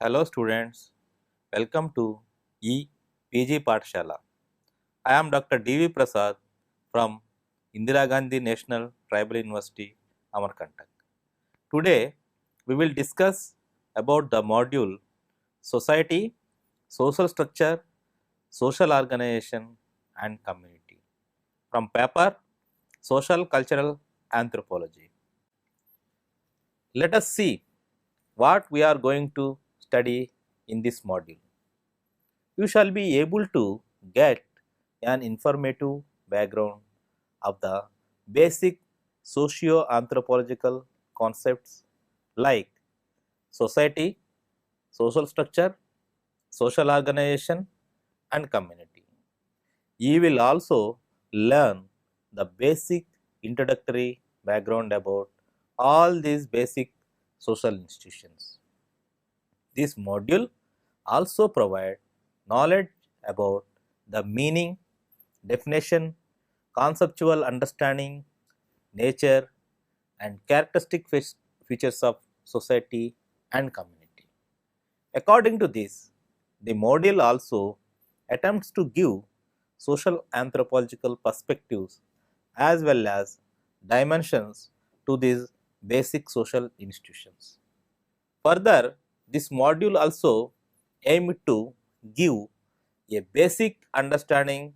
Hello students, welcome to EPG Pathshala. I am Dr. D.V. Prasad from Indira Gandhi National Tribal University, Amarkantak. Today we will discuss about the module Society, Social Structure, Social Organization and Community from paper Social Cultural Anthropology. Let us see what we are going to study in this module. You shall be able to get an informative background of the basic socio-anthropological concepts like society, social structure, social organization and community. You will also learn the basic introductory background about all these basic social institutions. This module also provides knowledge about the meaning, definition, conceptual understanding, nature and characteristic features of society and community. According to this, the module also attempts to give social anthropological perspectives as well as dimensions to these basic social institutions. Further, this module also aimed to give a basic understanding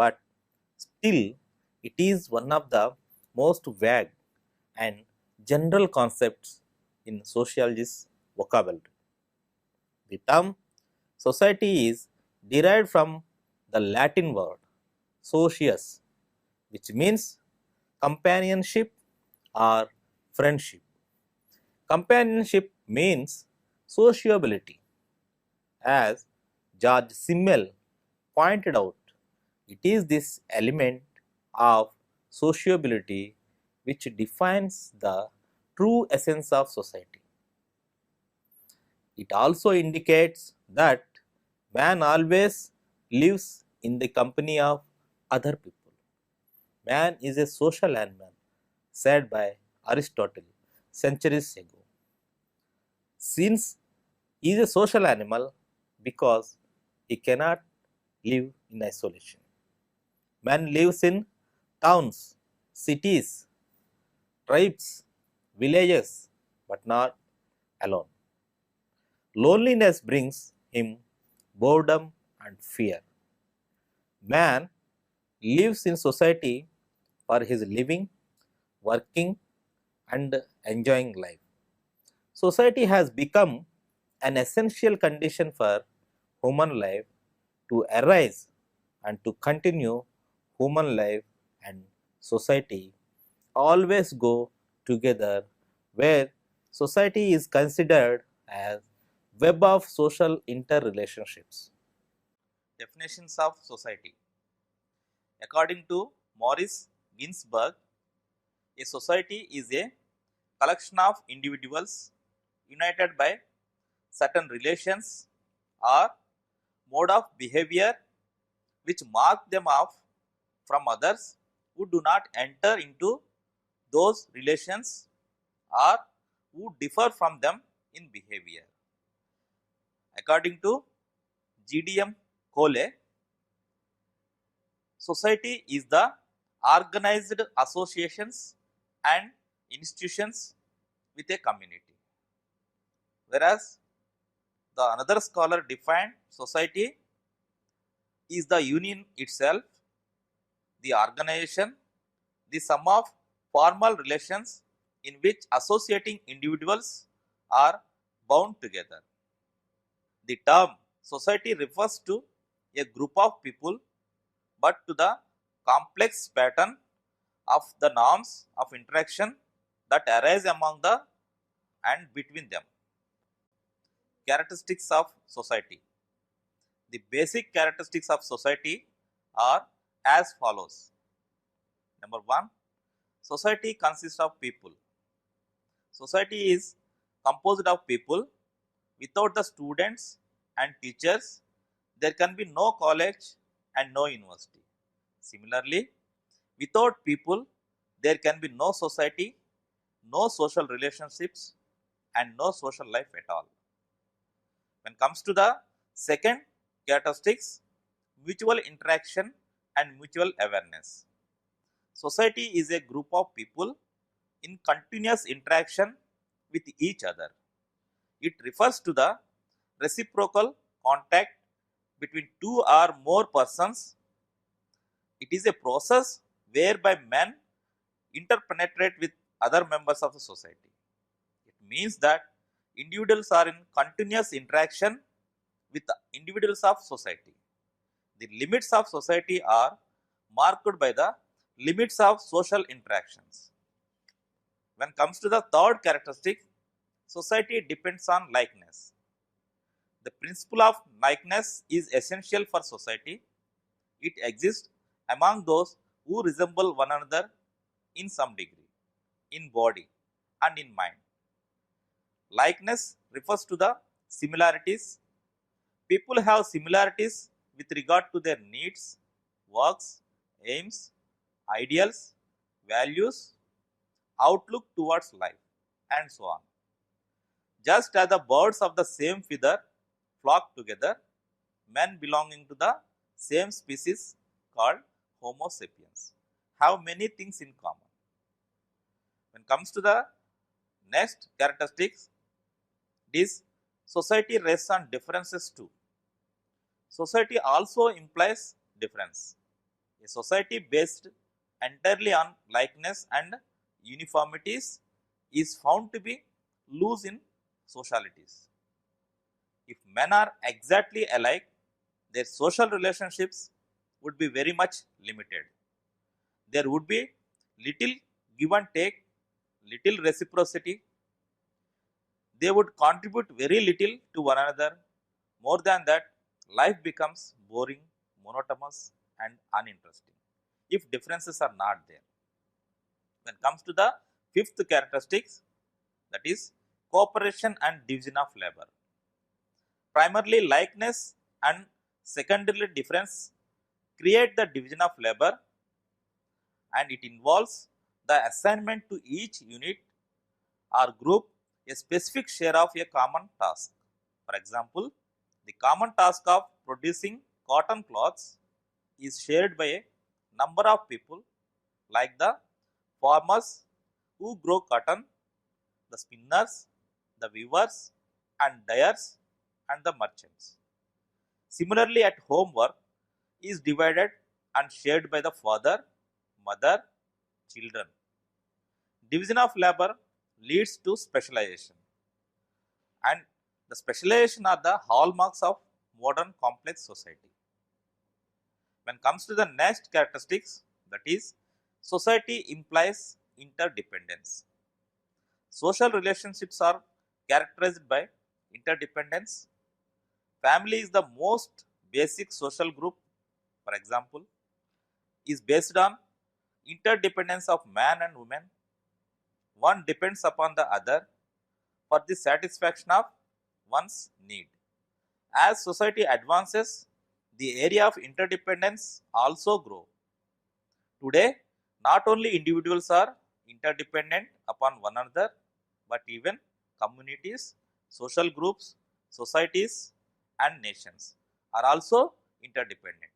but still it is one of the most vague and general concepts in sociology's vocabulary. The term society is derived from the Latin word socius, which means companionship or friendship. Companionship means sociability. As George Simmel pointed out, it is this element of sociability which defines the true essence of society. It also indicates that man always lives in the company of other people. Man is a social animal, said by Aristotle centuries ago. Since he is a social animal because he cannot live in isolation. Man lives in towns, cities, tribes, villages, but not alone. Loneliness brings him boredom and fear. Man lives in society for his living, working, and enjoying life. Society has become an essential condition for human life to arise and to continue. Human life and society always go together, where society is considered as web of social interrelationships. Definitions of society. According to Morris Ginsburg, a society is a collection of individuals united by certain relations or mode of behavior which mark them off from others who do not enter into those relations or who differ from them in behavior. According to GDM Cole, society is the organized associations and institutions with a community. Whereas the another scholar defined society is the union itself, the organization, the sum of formal relations in which associating individuals are bound together. The term society refers to a group of people, but to the complex pattern of the norms of interaction that arise among the and between them. Characteristics of society. The basic characteristics of society are as follows. Number one, society consists of people. Society is composed of people. Without the students and teachers, there can be no college and no university. Similarly, without people, there can be no society, no social relationships, and no social life at all. When it comes to the second characteristics, mutual interaction and mutual awareness. Society is a group of people in continuous interaction with each other. It refers to the reciprocal contact between two or more persons. It is a process whereby men interpenetrate with other members of the society. It means that individuals are in continuous interaction with the individuals of society. The limits of society are marked by the limits of social interactions. When it comes to the third characteristic, society depends on likeness. The principle of likeness is essential for society. It exists among those who resemble one another in some degree, in body and in mind. Likeness refers to the similarities. People have similarities with regard to their needs, works, aims, ideals, values, outlook towards life, and so on. Just as the birds of the same feather flock together, men belonging to the same species called Homo sapiens have many things in common. When it comes to the next characteristics, this society rests on differences too. Society also implies difference. A society based entirely on likeness and uniformities is found to be loose in socialities. If men are exactly alike, their social relationships would be very much limited. There would be little give and take, little reciprocity. They would contribute very little to one another. More than that, life becomes boring, monotonous, and uninteresting if differences are not there. When it comes to the fifth characteristics, that is cooperation and division of labor. Primarily likeness and secondarily difference create the division of labor, and it involves the assignment to each unit or group a specific share of a common task. For example, the common task of producing cotton cloths is shared by a number of people like the farmers who grow cotton, the spinners, the weavers and dyers, and the merchants. Similarly, at home work is divided and shared by the father, mother, children. Division of labor leads to specialization, and the specialization are the hallmarks of modern complex society. When it comes to the next characteristics, that is society implies interdependence. Social relationships are characterized by interdependence. Family is the most basic social group, for example, is based on interdependence of man and woman. One depends upon the other for the satisfaction of one's need. As society advances, the area of interdependence also grows. Today, not only individuals are interdependent upon one another, but even communities, social groups, societies, and nations are also interdependent.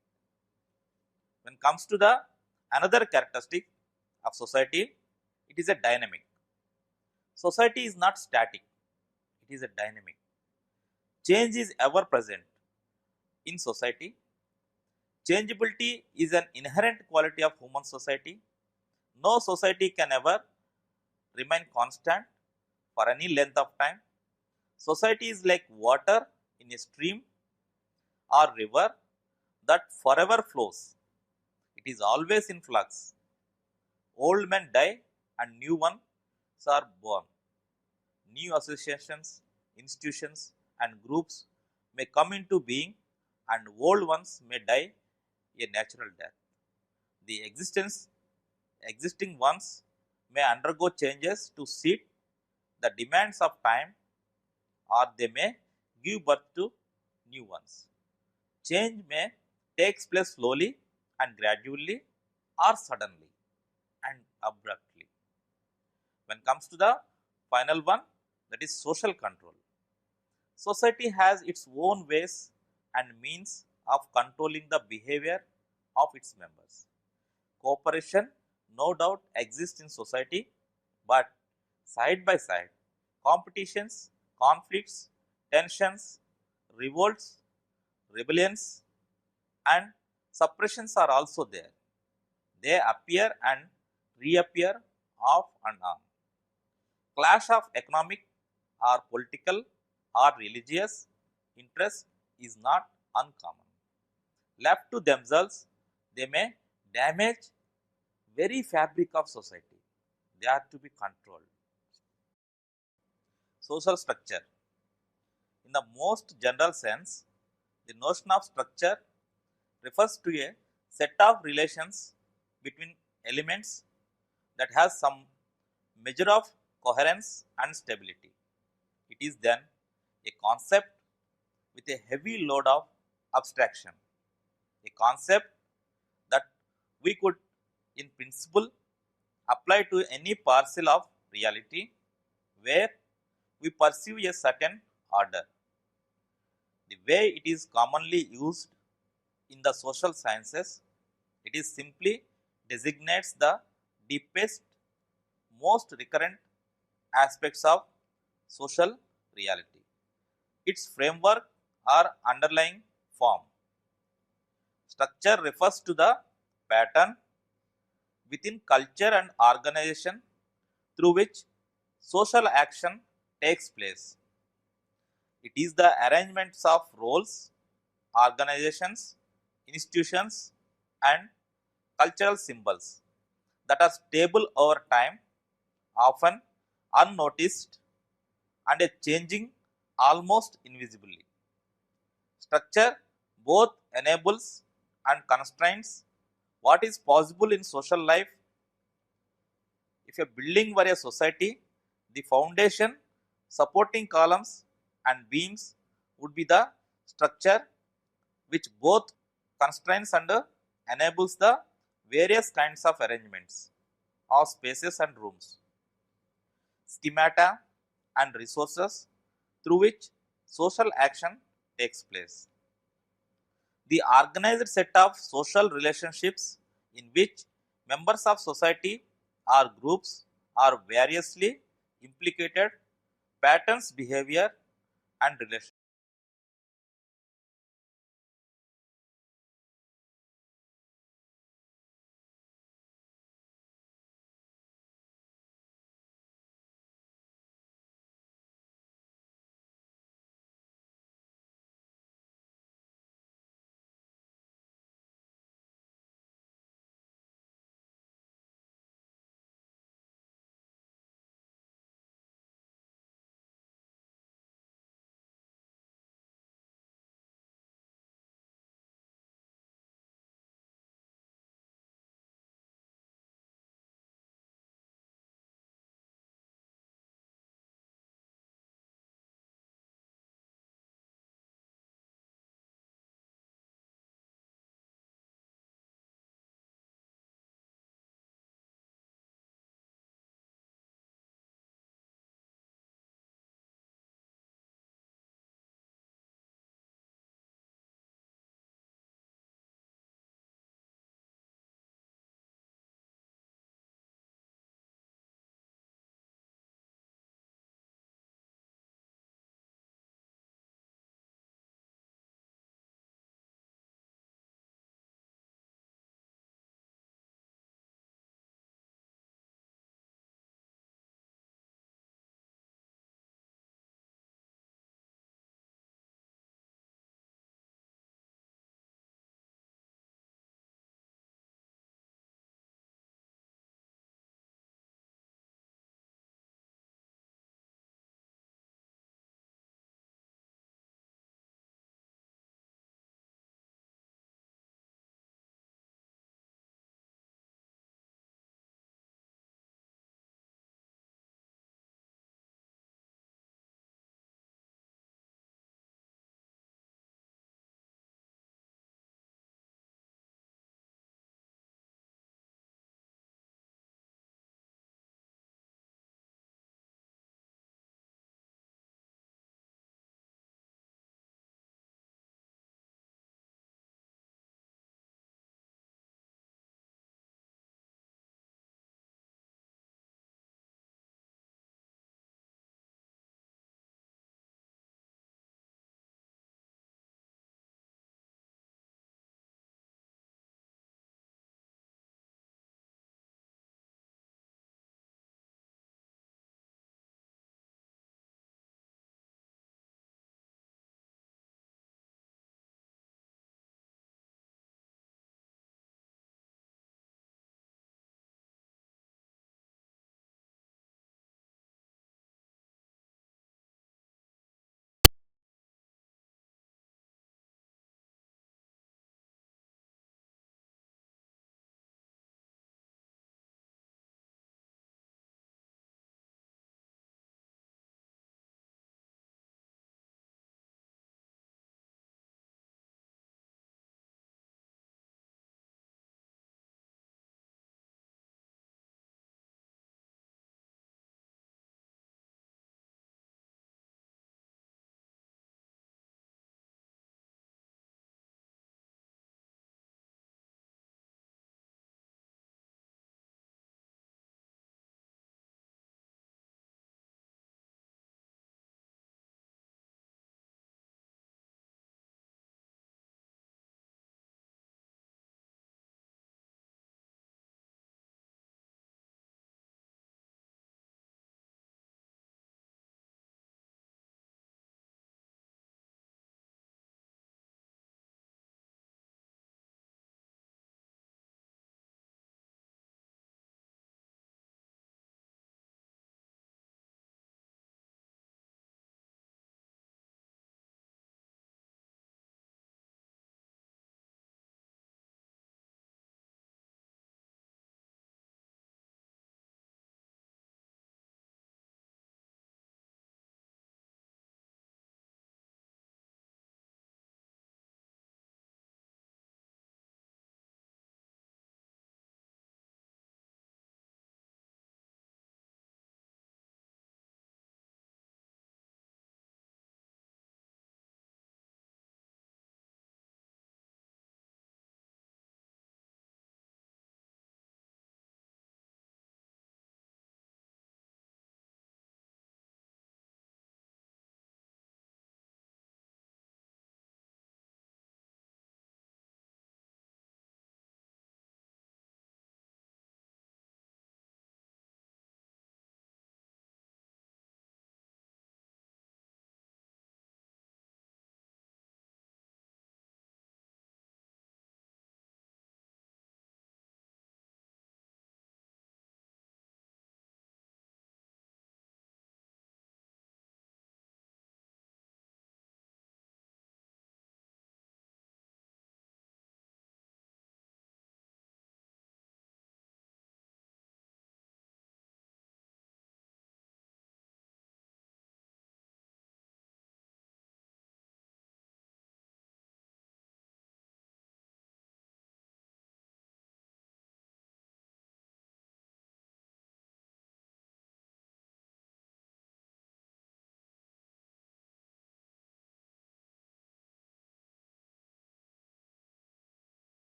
When it comes to the another characteristic of society, it is a dynamic. Society is not static, it is a dynamic. Change is ever present in society. Changeability is an inherent quality of human society. No society can ever remain constant for any length of time. Society is like water in a stream or river that forever flows. It is always in flux. Old men die and new ones are born. New associations, institutions, and groups may come into being, and old ones may die a natural death. The existing ones may undergo changes to suit the demands of time, or they may give birth to new ones. Change may take place slowly and gradually, or suddenly and abruptly. When it comes to the final one, that is social control. Society has its own ways and means of controlling the behavior of its members. Cooperation no doubt exists in society, but side by side, competitions, conflicts, tensions, revolts, rebellions, and suppressions are also there. They appear and reappear off and on. Clash of economic or political or religious interest is not uncommon. Left to themselves, they may damage very fabric of society. They are to be controlled. Social structure. In the most general sense, the notion of structure refers to a set of relations between elements that has some measure of coherence and stability. It is then a concept with a heavy load of abstraction, a concept that we could, in principle, apply to any parcel of reality where we perceive a certain order. The way it is commonly used in the social sciences, it is simply designates the deepest, most recurrent aspects of social reality. Its framework or underlying form. Structure refers to the pattern within culture and organization through which social action takes place. It is the arrangements of roles, organizations, institutions, and cultural symbols that are stable over time, often unnoticed, and a changing almost invisibly. Structure both enables and constrains what is possible in social life. If a building were a society, the foundation, supporting columns, and beams would be the structure which both constrains and enables the various kinds of arrangements of spaces and rooms, schemata, and resources through which social action takes place. The organized set of social relationships in which members of society or groups are variously implicated patterns behavior and relations.